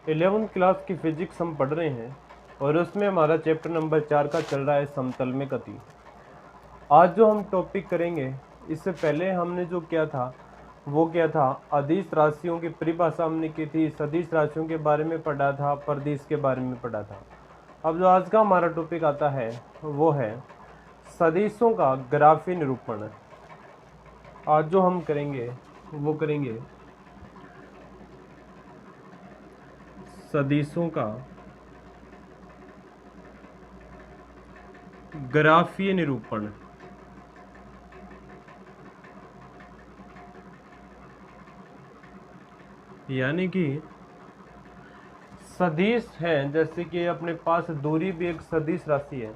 11th class की physics हम पढ़ रहे हैं और उसमें हमारा चैप्टर नंबर 4 का चल रहा है समतल में गति। आज जो हम टॉपिक करेंगे, इससे पहले हमने जो किया था वो क्या था, अदिश राशियों की परिभाषा हमने की थी, सदिश राशियों के बारे में पढ़ा था, परदिश के बारे में पढ़ा था। अब जो आज का हमारा टॉपिक आता है वो है सदिशों का ग्राफी निरूपण। आज जो हम करेंगे वो करेंगे सदिशों का ग्राफीय निरूपण। यानी कि सदिश हैं, जैसे कि अपने पास दूरी भी एक सदिश राशि है,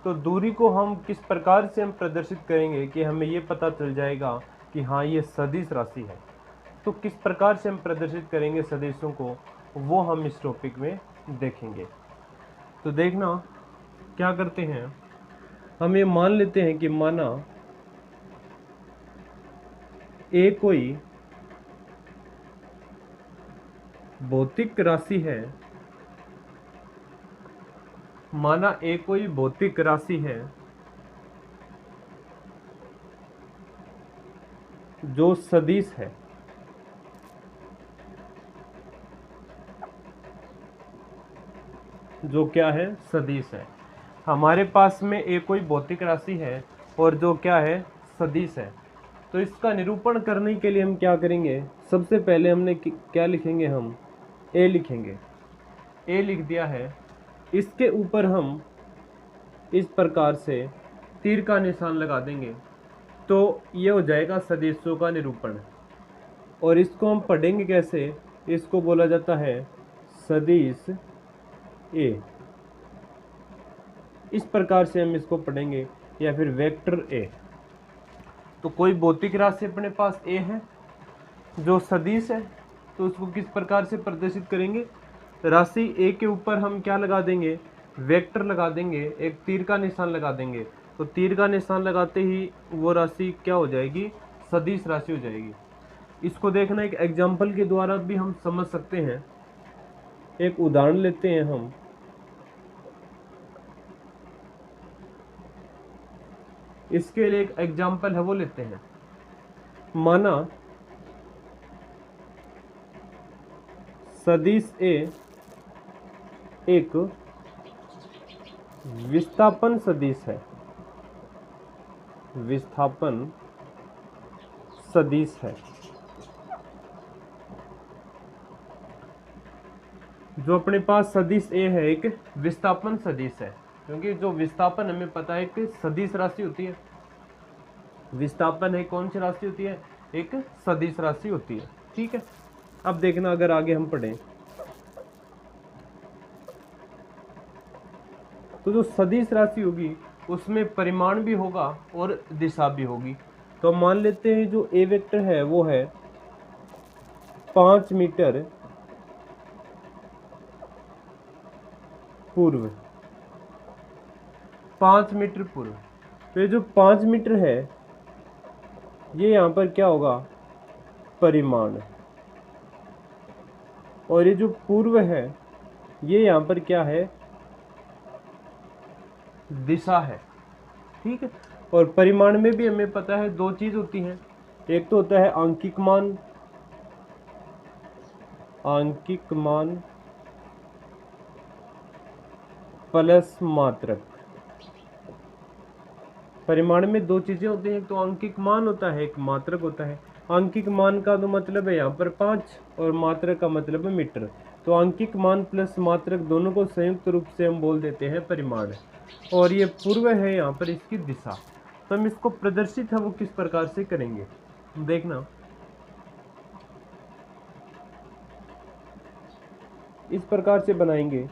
तो दूरी को हम किस प्रकार से हम प्रदर्शित करेंगे कि हमें ये पता चल जाएगा कि हाँ ये सदिश राशि है। तो किस प्रकार से हम प्रदर्शित करेंगे सदिशों को, वो हम इस टॉपिक में देखेंगे। तो देखना क्या करते हैं, हम ये मान लेते हैं कि माना ए कोई भौतिक राशि है, माना ए कोई भौतिक राशि है जो सदिश है। जो क्या है, सदिश है। हमारे पास में एक कोई भौतिक राशि है और जो क्या है, सदिश है। तो इसका निरूपण करने के लिए हम क्या करेंगे, सबसे पहले हमने क्या लिखेंगे, हम ए लिखेंगे। ए लिख दिया है, इसके ऊपर हम इस प्रकार से तीर का निशान लगा देंगे, तो ये हो जाएगा सदिशों का निरूपण। और इसको हम पढ़ेंगे कैसे, इसको बोला जाता है सदिश ए। इस प्रकार से हम इसको पढ़ेंगे, या फिर वेक्टर ए। तो कोई भौतिक राशि अपने पास ए है जो सदिश है, तो उसको किस प्रकार से प्रदर्शित करेंगे, राशि ए के ऊपर हम क्या लगा देंगे, वेक्टर लगा देंगे, एक तीर का निशान लगा देंगे। तो तीर का निशान लगाते ही वो राशि क्या हो जाएगी, सदिश राशि हो जाएगी। इसको देखना एक एग्जाम्पल के द्वारा भी हम समझ सकते हैं। एक उदाहरण लेते हैं हम। इसके लिए एक एग्जाम्पल है वो लेते हैं। माना सदिश ए एक विस्थापन सदिश है, विस्थापन सदिश है। जो अपने पास सदिश ए है एक विस्थापन सदिश है, क्योंकि जो विस्थापन हमें पता है कि सदिश राशि होती है। विस्थापन है कौन सी राशि होती है, एक सदिश राशि होती है। ठीक है, अब देखना अगर आगे हम पढ़ें तो जो सदिश राशि होगी उसमें परिमाण भी होगा और दिशा भी होगी। तो मान लेते हैं जो ए वेक्टर है वो है 5 मीटर पूर्व, 5 मीटर पूर्व। तो ये जो 5 मीटर है ये यहाँ पर क्या होगा, परिमाण। और ये जो पूर्व है ये यहाँ पर क्या है, दिशा है। ठीक है, और परिमाण में भी हमें पता है दो चीज होती हैं, एक तो होता है आंकिक मान, आंकिक मान प्लस मात्रक। परिमाण में दो चीजें होती हैं, एक तो आंकिक मान होता है, एक मात्रक होता है। आंकिक मान का तो मतलब है यहाँ पर 5 और मात्रक का मतलब है मीटर। तो आंकिक मान प्लस मात्रक दोनों को संयुक्त रूप से हम बोल देते हैं परिमाण। और ये पूर्व है यहाँ पर इसकी दिशा। तो हम इसको प्रदर्शित है वो किस प्रकार से करेंगे, देखना। इस प्रकार से बनाएंगे,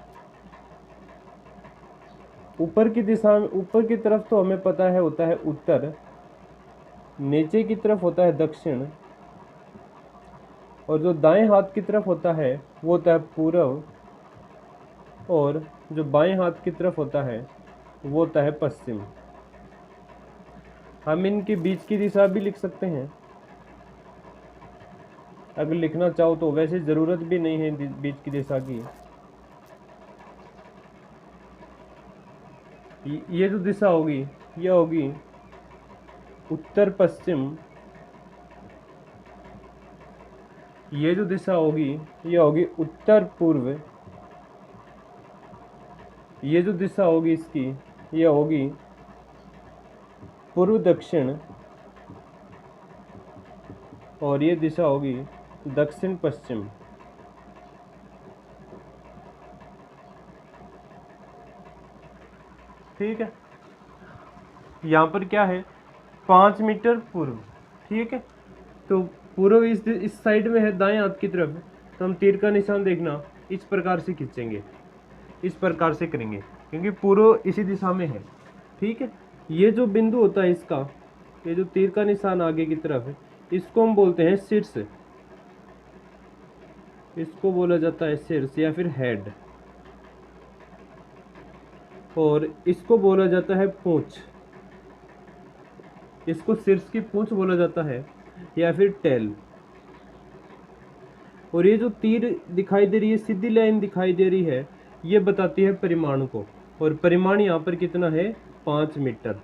ऊपर की दिशा में, ऊपर की तरफ तो हमें पता है होता है उत्तर, नीचे की तरफ होता है दक्षिण, और जो दाएं हाथ की तरफ होता है वो होता है पूर्व, और जो बाएं हाथ की तरफ होता है वो होता है पश्चिम। हम इनके बीच की दिशा भी लिख सकते हैं। अगर लिखना चाहो तो, वैसे ज़रूरत भी नहीं है बीच की दिशा की। ये जो दिशा होगी ये होगी उत्तर पश्चिम, ये जो दिशा होगी ये होगी उत्तर पूर्व, ये जो दिशा होगी इसकी ये होगी पूर्व दक्षिण, और ये दिशा होगी दक्षिण पश्चिम। ठीक है, यहाँ पर क्या है 5 मीटर पूर्व। ठीक है, तो पूर्व इस साइड में है दाएं हाथ की तरफ, तो हम तीर का निशान देखना इस प्रकार से खींचेंगे, इस प्रकार से करेंगे, क्योंकि पूर्व इसी दिशा में है। ठीक है, ये जो बिंदु होता है इसका, ये जो तीर का निशान आगे की तरफ है, इसको हम बोलते हैं शीर्ष, इसको बोला जाता है शीर्ष या फिर हेड, और इसको बोला जाता है पूंछ, इसको शीर्ष की पूंछ बोला जाता है या फिर टेल। और ये जो तीर दिखाई दे रही है, सीधी लाइन दिखाई दे रही है, ये बताती है परिमाण को, और परिमाण यहाँ पर कितना है 5 मीटर।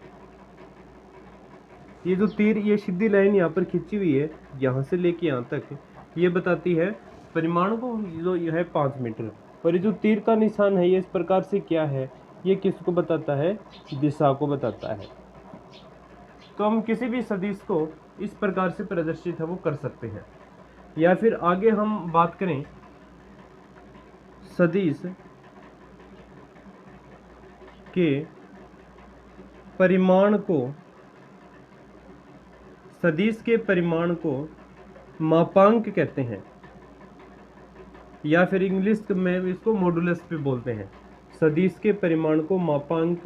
ये जो तीर, ये सीधी लाइन यहाँ पर खींची हुई है यहाँ से लेके यहाँ तक, ये बताती है परिमाण को, जो यह है 5 मीटर। और ये जो तीर का निशान है ये इस प्रकार से क्या है, ये किसको बताता है, दिशा को बताता है। तो हम किसी भी सदिश को इस प्रकार से प्रदर्शित है वो कर सकते हैं। या फिर आगे हम बात करें सदिश के परिमाण को, सदिश के परिमाण को मापांक कहते हैं, या फिर इंग्लिश में इसको मॉडुलस भी बोलते हैं। सदिश के परिमाण को मापांक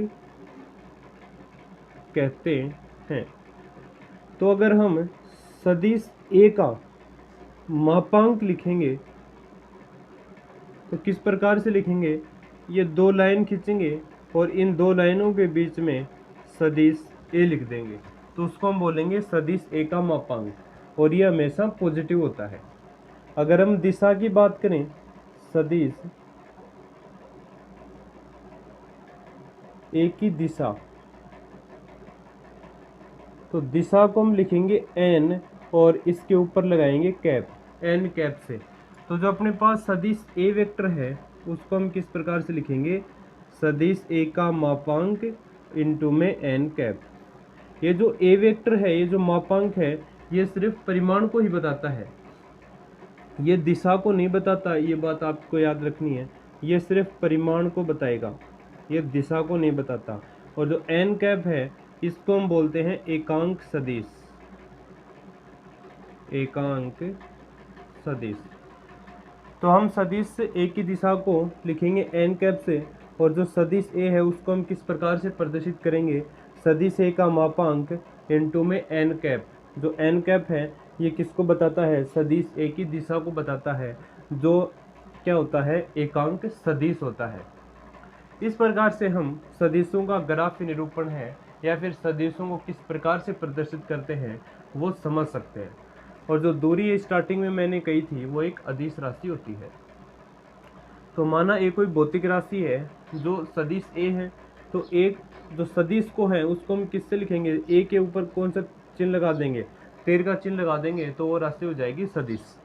कहते हैं। तो अगर हम सदिश ए का मापांक लिखेंगे तो किस प्रकार से लिखेंगे, ये 2 लाइन खींचेंगे और इन 2 लाइनों के बीच में सदिश ए लिख देंगे, तो उसको हम बोलेंगे सदिश ए का मापांक, और ये हमेशा पॉजिटिव होता है। अगर हम दिशा की बात करें, सदिश ए की दिशा, तो दिशा को हम लिखेंगे एन और इसके ऊपर लगाएंगे कैप, एन कैप से। तो जो अपने पास सदिश ए वेक्टर है उसको हम किस प्रकार से लिखेंगे, सदिश ए का मापांक इंटू में एन कैप। ये जो ए वेक्टर है, ये जो मापांक है, ये सिर्फ परिमाण को ही बताता है, ये दिशा को नहीं बताता, ये बात आपको याद रखनी है। ये सिर्फ परिमाण को बताएगा, ये दिशा को नहीं बताता। और जो एन कैप है इसको हम बोलते हैं एकांक सदिश, एकांक सदिश। तो हम सदिश से ए की दिशा को लिखेंगे एन कैप से, और जो सदिश ए है उसको हम किस प्रकार से प्रदर्शित करेंगे, सदिश ए का मापांक इंटू में एन कैप। जो एन कैप है ये किसको बताता है, सदिश ए की दिशा को बताता है, जो क्या होता है, एकांक सदिश होता है। इस प्रकार से हम सदिशों का ग्राफ निरूपण है या फिर सदिशों को किस प्रकार से प्रदर्शित करते हैं वो समझ सकते हैं। और जो दूरी स्टार्टिंग में मैंने कही थी वो एक अदिश राशि होती है। तो माना एक कोई भौतिक राशि है जो सदिश ए है, तो एक जो सदिश को है उसको हम किससे लिखेंगे, ए के ऊपर कौन सा चिन्ह लगा देंगे, तीर का चिन्ह लगा देंगे, तो वो राशि हो जाएगी सदिश।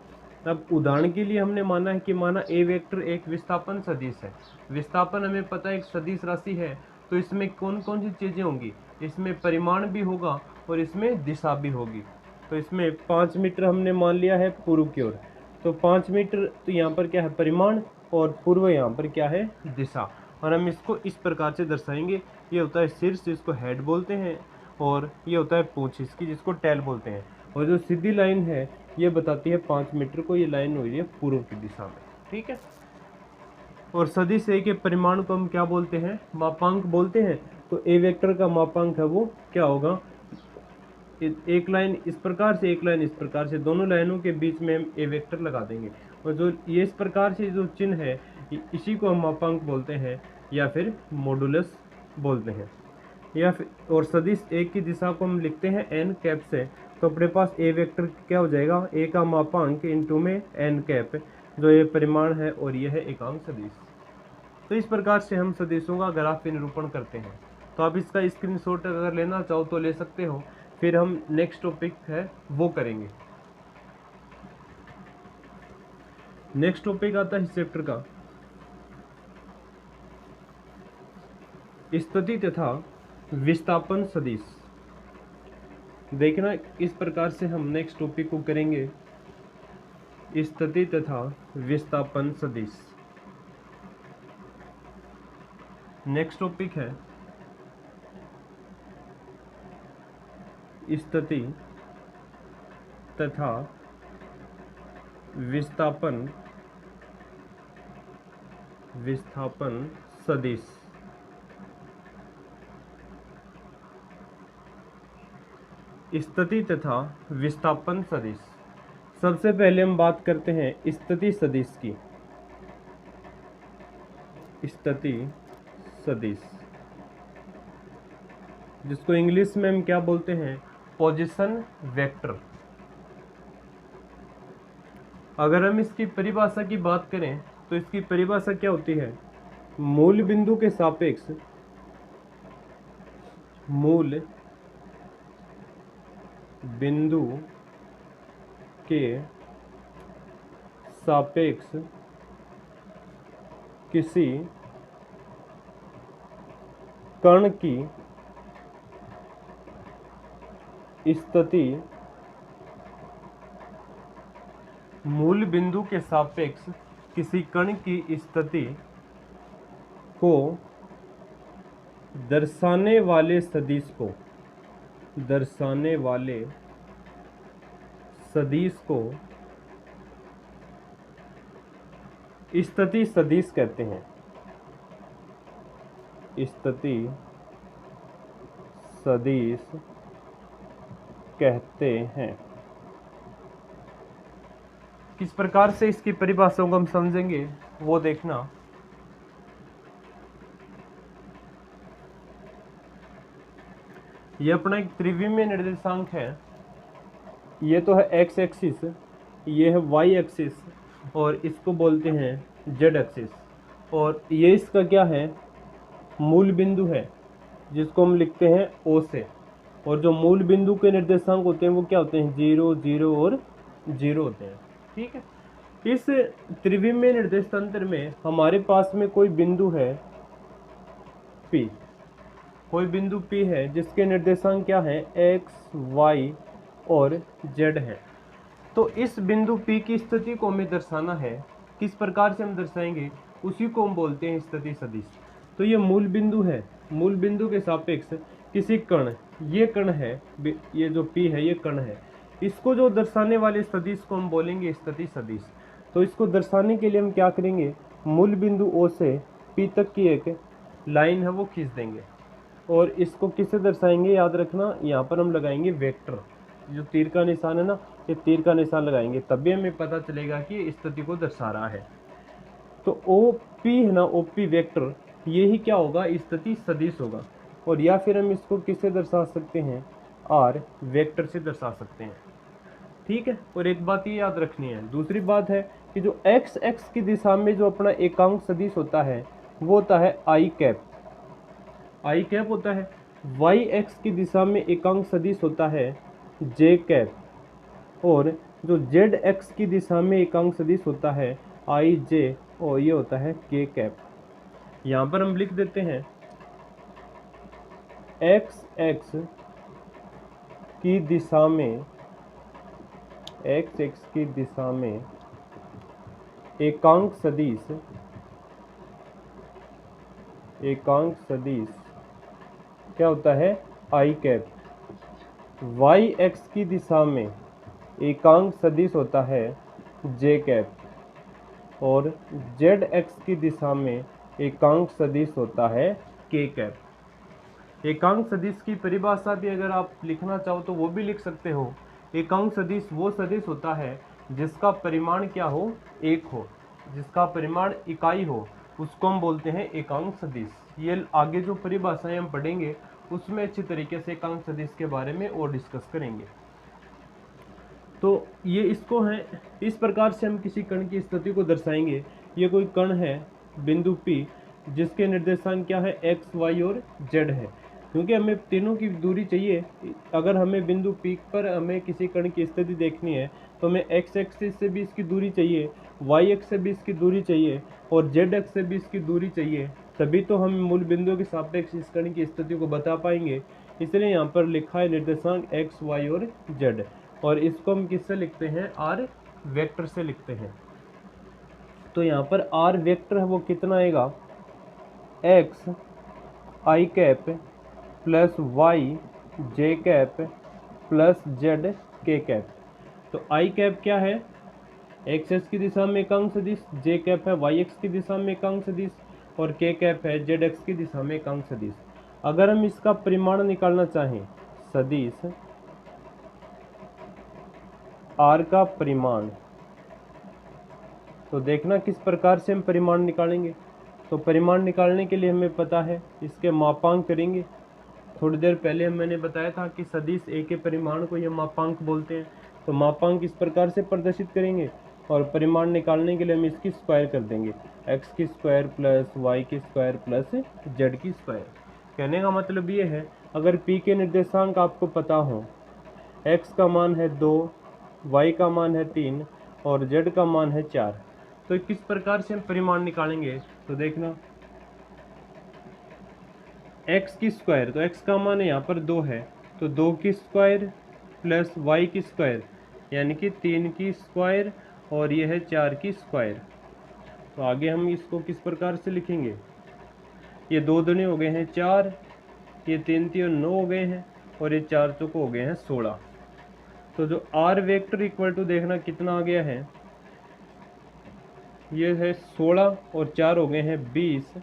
अब उदाहरण के लिए हमने माना है कि माना ए वेक्टर एक विस्थापन सदिश है। विस्थापन हमें पता है एक सदिश राशि है, तो इसमें कौन कौन सी चीज़ें होंगी, इसमें परिमाण भी होगा और इसमें दिशा भी होगी। तो इसमें 5 मीटर हमने मान लिया है पूर्व की ओर, तो 5 मीटर तो यहाँ पर क्या है परिमाण, और पूर्व यहाँ पर क्या है दिशा। और हम इसको इस प्रकार से दर्शाएंगे, ये होता है शीर्ष जिसको हेड बोलते हैं, और ये होता है पूंछ इसकी जिसको टेल बोलते हैं। और जो सीधी लाइन है ये बताती है 5 मीटर को, ये लाइन हो रही है पूर्व की दिशा में। ठीक है, और सदिश ए के परिमाण को हम क्या बोलते हैं, मापांक बोलते हैं। तो ए वेक्टर का मापांक है वो क्या होगा, एक लाइन इस प्रकार से, एक लाइन इस प्रकार से, दोनों लाइनों के बीच में हम ए वेक्टर लगा देंगे, और जो ये इस प्रकार से जो चिन्ह है इसी को हम मापांक बोलते हैं या फिर मॉडुलस बोलते हैं। या फिर और सदिश ए की दिशा को हम लिखते हैं एन कैप से। तो तो अपने पास ए वेक्टर क्या हो जाएगा, ए का मापांक इंटू में एन कैप, जो ये परिमाण है और ये है एकांक सदिश। तो इस प्रकार से हम सदिशों का ग्राफ निरूपण करते हैं। तो आप इसका स्क्रीनशॉट अगर लेना चाहो तो ले सकते हो, फिर हम नेक्स्ट टॉपिक है वो करेंगे। नेक्स्ट टॉपिक आता है इस चैप्टर का स्थिति तथा विस्थापन सदिश। देखना इस प्रकार से हम नेक्स्ट टॉपिक को करेंगे, स्थिति तथा विस्थापन सदिश। नेक्स्ट टॉपिक है स्थिति तथा विस्थापन सदिश। स्थिति तथा विस्थापन सदिश। सबसे पहले हम बात करते हैं स्थिति सदिश की। स्थिति सदिश, जिसको इंग्लिश में हम क्या बोलते हैं, पोजीशन वेक्टर। अगर हम इसकी परिभाषा की बात करें तो इसकी परिभाषा क्या होती है, मूल बिंदु के सापेक्ष किसी कण की स्थिति, मूल बिंदु के सापेक्ष किसी कण की स्थिति को दर्शाने वाले सदिश को स्थिति सदिश कहते हैं। स्थिति सदिश कहते हैं। किस प्रकार से इसकी परिभाषाओं को हम समझेंगे वो देखना। ये अपना एक त्रिविमीय निर्देशांक है। ये तो है एक्स एक्सिस, ये है वाई एक्सिस और इसको बोलते हैं जेड एक्सिस, और ये इसका क्या है, मूल बिंदु है जिसको हम लिखते हैं ओ से। और जो मूल बिंदु के निर्देशांक होते हैं वो क्या होते हैं, 0 0 और 0 होते हैं। ठीक है, इस त्रिविमीय निर्देश तंत्र में हमारे पास में कोई बिंदु है P, कोई बिंदु P है जिसके निर्देशांक क्या है, x y और z है। तो इस बिंदु P की स्थिति को हमें दर्शाना है। किस प्रकार से हम दर्शाएंगे, उसी को हम बोलते हैं स्थिति सदिश। तो ये मूल बिंदु है, मूल बिंदु के सापेक्ष किसी कण, ये कण है, ये जो P है ये कण है, इसको जो दर्शाने वाले सदिश को हम बोलेंगे स्थिति सदिश। तो इसको दर्शाने के लिए हम क्या करेंगे, मूल बिंदु O से P तक की एक लाइन है वो खींच देंगे, और इसको किससे दर्शाएंगे, याद रखना यहाँ पर हम लगाएंगे वेक्टर। जो तीर का निशान है ना, ये तीर का निशान लगाएंगे, तभी हमें पता चलेगा कि ये स्थिति को दर्शा रहा है। तो OP है ना, OP वेक्टर, ये ही क्या होगा, स्थिति सदिश होगा। और या फिर हम इसको किससे दर्शा सकते हैं, R वेक्टर से दर्शा सकते हैं। ठीक है, और एक बात ये याद रखनी है, दूसरी बात है कि जो x x की दिशा में जो अपना एकांक सदिश होता है वो होता है I कैप होता है। y x की दिशा में एकांक सदिश होता है j कैप, और जो z x की दिशा में एकांक सदिश होता है I j, और ये होता है k कैप। यहाँ पर हम लिख देते हैं x x की दिशा में, x x की दिशा में एकांक सदिश क्या होता है, I कैप। y x की दिशा में एकांक सदिश होता है j कैप, और z x की दिशा में एकांक सदिश होता है k कैप। एकांक सदिश की परिभाषा भी अगर आप लिखना चाहो तो वो भी लिख सकते हो। एकांक सदिश वो सदिश होता है जिसका परिमाण क्या हो, 1 हो, जिसका परिमाण इकाई हो, उसको हम बोलते हैं एकांक सदिश। ये आगे जो परिभाषाएं हम पढ़ेंगे उसमें अच्छी तरीके से एकांक सदिश के बारे में और डिस्कस करेंगे। तो ये इसको है, इस प्रकार से हम किसी कण की स्थिति को दर्शाएंगे। ये कोई कण है बिंदु P जिसके निर्देशांक क्या है, x, y और z है। क्योंकि हमें तीनों की दूरी चाहिए, अगर हमें बिंदु P पर हमें किसी कण की स्थिति देखनी है तो हमें x एक्सिस से भी इसकी दूरी चाहिए, y एक्स से भी इसकी दूरी चाहिए और z एक्स से भी इसकी दूरी चाहिए, तभी तो हम मूल बिंदुओं के सापेक्ष इस कण की स्थिति को बता पाएंगे। इसलिए यहाँ पर लिखा है निर्देशांक x, y और z, और इसको हम किससे लिखते हैं, r वेक्टर से लिखते हैं। तो यहाँ पर r वेक्टर है वो कितना आएगा, x i cap plus y j cap plus z k cap. तो i कैप क्या है, x x की दिशा में एकांक सदिश, j कैप है y x की दिशा में एकांक सदिश और k कैप है z x की दिशा में एकांक सदिश। अगर हम इसका परिमाण निकालना चाहें, सदिश r का परिमाण, तो देखना किस प्रकार से हम परिमाण निकालेंगे। तो परिमाण निकालने के लिए हमें पता है इसके मापांक करेंगे। थोड़ी देर पहले मैंने बताया था कि सदिश A के परिमाण को ये मापांक बोलते हैं। तो मापांक इस प्रकार से प्रदर्शित करेंगे और परिमाण निकालने के लिए हम इसकी स्क्वायर कर देंगे, x की स्क्वायर प्लस y की स्क्वायर प्लस z की स्क्वायर। कहने का मतलब ये है, अगर P के निर्देशांक आपको पता हो, x का मान है 2, y का मान है 3 और z का मान है 4, तो किस प्रकार से हम परिमाण निकालेंगे। तो देखना x की स्क्वायर, तो x का मान यहाँ पर 2 है, तो 2 की स्क्वायर प्लस y की स्क्वायर यानी कि 3 की स्क्वायर और यह है 4 की स्क्वायर। तो आगे हम इसको किस प्रकार से लिखेंगे, ये 2 दूनी हो गए हैं 4, ये 3 3 9 हो गए हैं और ये 4 चौको हो गए हैं 16। तो जो r वेक्टर इक्वल टू देखना कितना आ गया है, ये है 16 और 4 हो गए हैं 20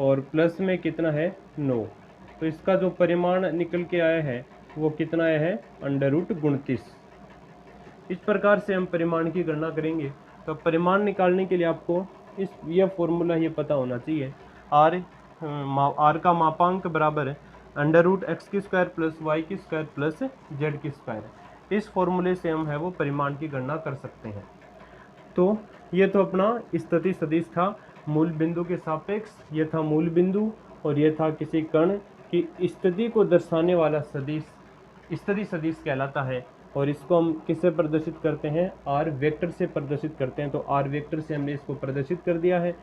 और प्लस में कितना है 9। तो इसका जो परिमाण निकल के आया है वो कितना आया है, √29। इस प्रकार से हम परिमाण की गणना करेंगे। तो परिमाण निकालने के लिए आपको यह फॉर्मूला ये पता होना चाहिए, r का मापांक बराबर √x की स्क्वायर प्लस y की स्क्वायर प्लस z की स्क्वायर। इस फॉर्मूले से हम है वो परिमाण की गणना कर सकते हैं। तो ये तो अपना स्थिति सदिश था मूल बिंदु के सापेक्ष, ये था मूल बिंदु और ये था किसी कण की स्थिति को दर्शाने वाला सदिश, स्थिति सदिश कहलाता है। और इसको हम किससे प्रदर्शित करते हैं, r वेक्टर से प्रदर्शित करते हैं। तो r वेक्टर से हमने इसको प्रदर्शित कर दिया है।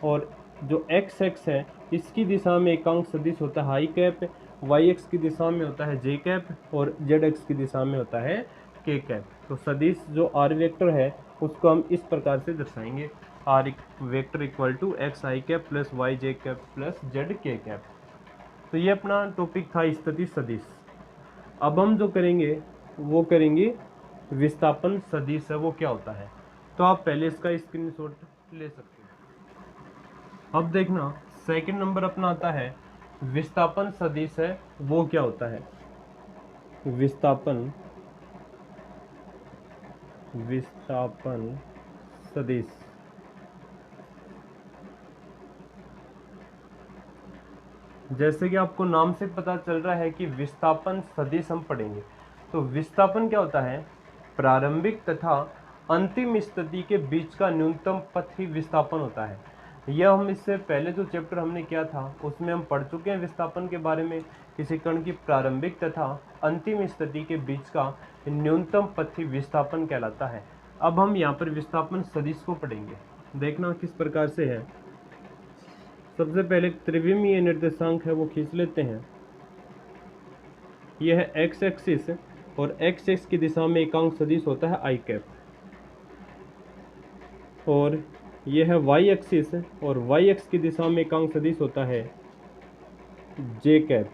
और जो x x है इसकी दिशा में एकांक सदिश होता है i कैप, y x की दिशा में होता है j कैप और z x की दिशा में होता है k कैप। तो सदिश जो r वेक्टर है उसको हम इस प्रकार से दर्शाएंगे, r vector equal to x i cap plus y j cap plus z k cap. तो ये अपना टॉपिक था स्थिति सदिश। अब हम जो करेंगे वो करेंगे विस्थापन सदिश है वो क्या होता है। तो आप पहले इसका स्क्रीनशॉट ले सकते हैं। अब देखना सेकंड नंबर अपना आता है विस्थापन सदिश है वो क्या होता है। विस्थापन सदिश, जैसे कि आपको नाम से पता चल रहा है कि विस्थापन सदिश हम पढ़ेंगे। तो विस्थापन क्या होता है, प्रारंभिक तथा अंतिम स्थिति के बीच का न्यूनतम पथ ही विस्थापन होता है। यह हम इससे पहले जो चैप्टर हमने किया था उसमें हम पढ़ चुके हैं विस्थापन के बारे में। किसी कण की प्रारंभिक तथा अंतिम स्थिति के बीच का न्यूनतम पथ ही विस्थापन कहलाता है। अब हम यहाँ पर विस्थापन सदिश को पढ़ेंगे। देखना किस प्रकार से है। सबसे पहले त्रिविमीय निर्देशांक है वो खींच लेते हैं। यह है एक्स एक्सिस और एक्स एक्स की दिशा में एकांक सदिश होता है आई कैप, और यह है वाई एक्सिस और वाई एक्स की दिशा में एकांक सदिश होता है जे कैप,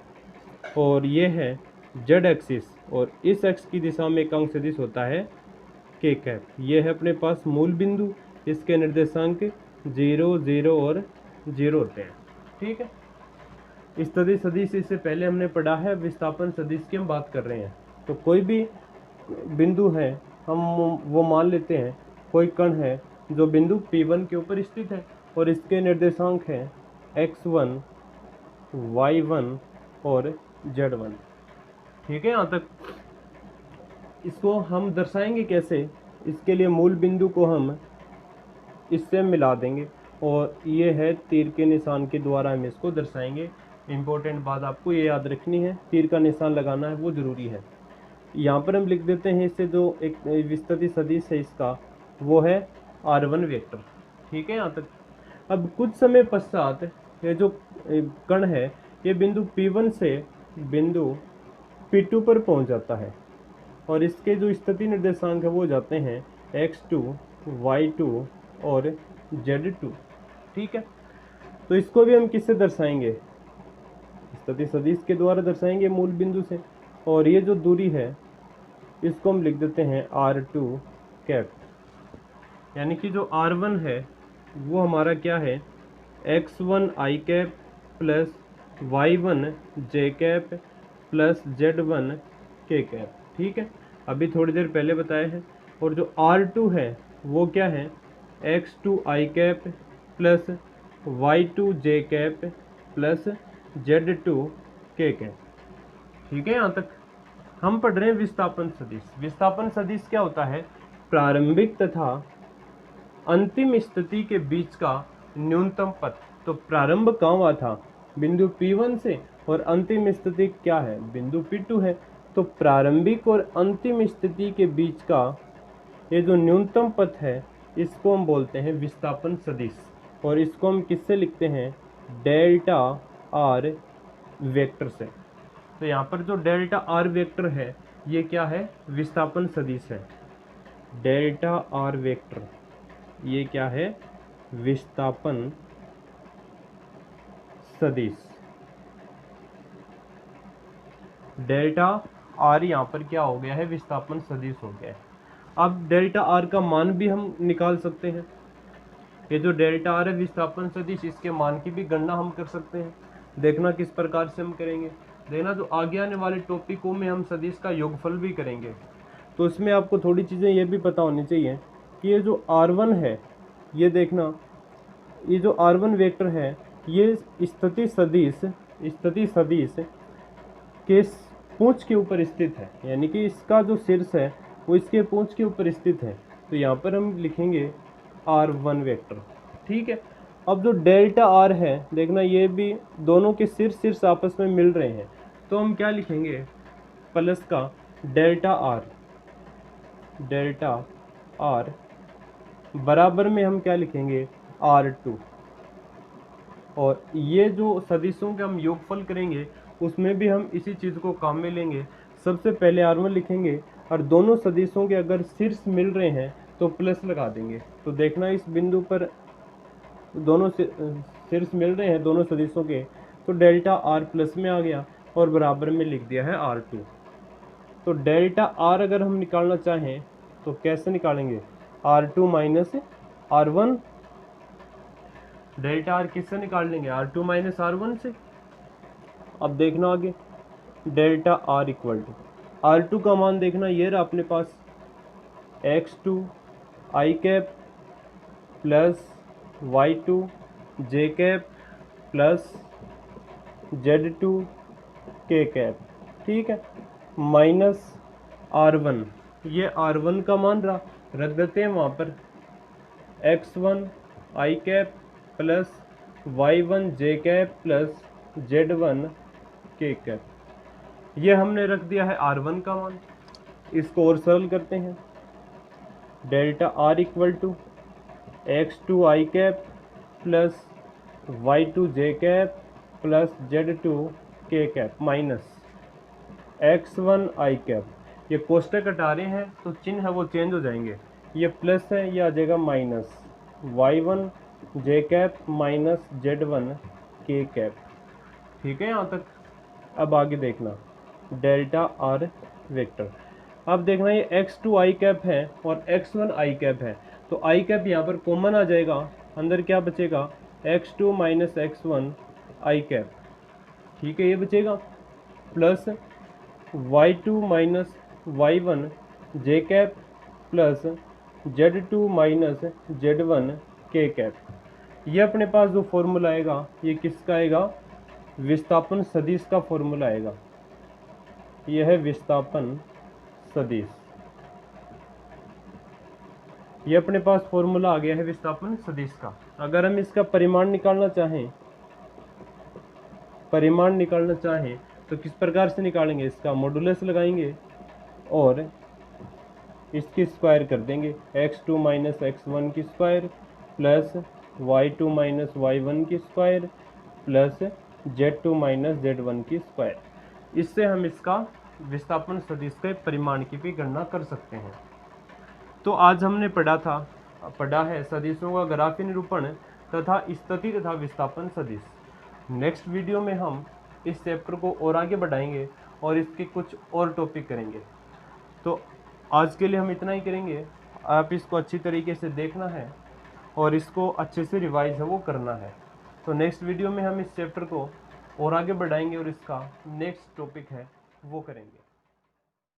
और यह है जेड एक्सिस और इस एक्स की दिशा में एकांक सदिश होता है के कैप। यह है अपने पास मूल बिंदु, इसके निर्देशांक 0 0 और 0 होते हैं। ठीक है, स्थिति सदिश इससे पहले हमने पढ़ा है, विस्थापन सदिश की हम बात कर रहे हैं। तो कोई भी बिंदु है, हम वो मान लेते हैं कोई कण है जो बिंदु P1 के ऊपर स्थित है और इसके निर्देशांक हैं x1 y1 और z1। ठीक है यहाँ तक। इसको हम दर्शाएंगे कैसे, इसके लिए मूल बिंदु को हम इससे मिला देंगे और ये है तीर के निशान के द्वारा हम इसको दर्शाएंगे। इम्पोर्टेंट बात आपको ये याद रखनी है, तीर का निशान लगाना है वो ज़रूरी है। यहाँ पर हम लिख देते हैं इससे जो एक विस्तृत सदिश है इसका वो है r1 वेक्टर। ठीक है यहाँ तक। अब कुछ समय पश्चात ये जो कण है ये बिंदु P1 से बिंदु P2 पर पहुँच जाता है और इसके जो स्थिति निर्देशांक है वो जाते हैं x2, y2 और z2। ठीक है, तो इसको भी हम किससे दर्शाएंगे, स्थिति सदिश के द्वारा दर्शाएंगे मूल बिंदु से। और ये जो दूरी है इसको हम लिख देते हैं r2 कैप, यानी कि जो r1 है वो हमारा क्या है x1 i cap plus y1 j cap plus z1 k cap. ठीक है, अभी थोड़ी देर पहले बताया है। और जो r2 है वो क्या है x2 i cap plus y2 j cap plus z2 k cap. ठीक है, यहाँ तक हम पढ़ रहे हैं विस्थापन सदिश। विस्थापन सदिश क्या होता है, प्रारंभिक तथा अंतिम स्थिति के बीच का न्यूनतम पथ। तो प्रारंभ कहाँ हुआ था, बिंदु P1 से, और अंतिम स्थिति क्या है, बिंदु P2 है। तो प्रारंभिक और अंतिम स्थिति के बीच का ये जो न्यूनतम पथ है इसको हम बोलते हैं विस्थापन सदिश। और इसको हम किससे लिखते हैं, डेल्टा आर वेक्टर से। तो यहाँ पर जो डेल्टा आर वेक्टर है ये क्या है, विस्थापन सदिश है। डेल्टा आर वेक्टर ये क्या है, विस्थापन सदिश। डेल्टा आर यहाँ पर क्या हो गया है, विस्थापन सदिश हो गया है। अब डेल्टा आर का मान भी हम निकाल सकते हैं। ये जो डेल्टा आर है विस्थापन सदिश, इसके मान की भी गणना हम कर सकते हैं। देखना किस प्रकार से हम करेंगे, देखना जो आगे आने वाले टॉपिकों में हम सदिश का योगफल भी करेंगे। तो इसमें आपको थोड़ी चीज़ें ये भी पता होनी चाहिए कि ये जो r1 है, ये देखना ये जो r1 वेक्टर है ये स्थिति सदिश के पूंछ के ऊपर स्थित है, यानी कि इसका जो शीर्ष है वो इसके पूंछ के ऊपर स्थित है। तो यहाँ पर हम लिखेंगे r1 वेक्टर। ठीक है, अब जो डेल्टा आर है देखना ये भी दोनों के शीर्ष आपस में मिल रहे हैं। तो हम क्या लिखेंगे, प्लस का डेल्टा आर बराबर में हम क्या लिखेंगे r2। और ये जो सदिशों के हम योगफल करेंगे उसमें भी हम इसी चीज़ को काम में लेंगे। सबसे पहले r1 लिखेंगे और दोनों सदिशों के अगर शीर्ष मिल रहे हैं तो प्लस लगा देंगे। तो देखना इस बिंदु पर दोनों शीर्ष मिल रहे हैं दोनों सदिशों के, तो डेल्टा आर प्लस में आ गया और बराबर में लिख दिया है r2। तो डेल्टा आर अगर हम निकालना चाहें तो कैसे निकालेंगे, r2 minus r1। Delta R किससे निकाल लेंगे, r2 माइनस r1 से। अब देखना आगे delta r equal to r2 का मान देखना ये रहा अपने पास x2 i cap plus y2 j cap plus z2 k cap. ठीक है, माइनस r1, ये r1 का मान रहा, रख देते हैं वहाँ पर x1 i cap plus y1 j cap plus z1 k cap. ये हमने रख दिया है r1 का मान। इसको और सरल करते हैं, delta r equal to x2 i cap plus y2 j cap plus z2 k cap minus x1 i cap. ये कोष्टक हटा रहे हैं तो चिन्ह है वो चेंज हो जाएंगे, ये प्लस है ये आ जाएगा minus y1 j cap minus z1 k cap. ठीक है यहाँ तक। अब आगे देखना डेल्टा आर वेक्टर। अब देखना ये x2 i कैप है और x1 i कैप है, तो i कैप यहाँ पर कॉमन आ जाएगा, अंदर क्या बचेगा x2 minus x1 i cap. ठीक है, ये बचेगा plus y2 minus y1 j cap plus z2 minus z1 k cap. ये अपने पास जो फॉर्मूला आएगा ये किसका आएगा, विस्थापन सदिश का फॉर्मूला आएगा। यह है विस्थापन सदिश। ये अपने पास फॉर्मूला आ गया है विस्थापन सदिश का। अगर हम इसका परिमाण निकालना चाहें तो किस प्रकार से निकालेंगे? इसका मॉडुलस लगाएंगे और इसकी स्क्वायर कर देंगे, x2 माइनस x1 की square plus y2 minus y1 की square plus z2 minus z1 की स्क्वायर। इससे हम इसका विस्थापन सदिश के परिमाण की भी गणना कर सकते हैं। तो आज हमने पढ़ा है सदिशों का ग्राफीय निरूपण तथा स्थिति तथा विस्थापन सदिश। नेक्स्ट वीडियो में हम इस चैप्टर को और आगे बढ़ाएंगे और इसके कुछ और टॉपिक करेंगे। तो आज के लिए हम इतना ही करेंगे। आप इसको अच्छी तरीके से देखना है और इसको अच्छे से रिवाइज है वो करना है। तो नेक्स्ट वीडियो में हम इस चैप्टर को और आगे बढ़ाएंगे और इसका नेक्स्ट टॉपिक है वो करेंगे।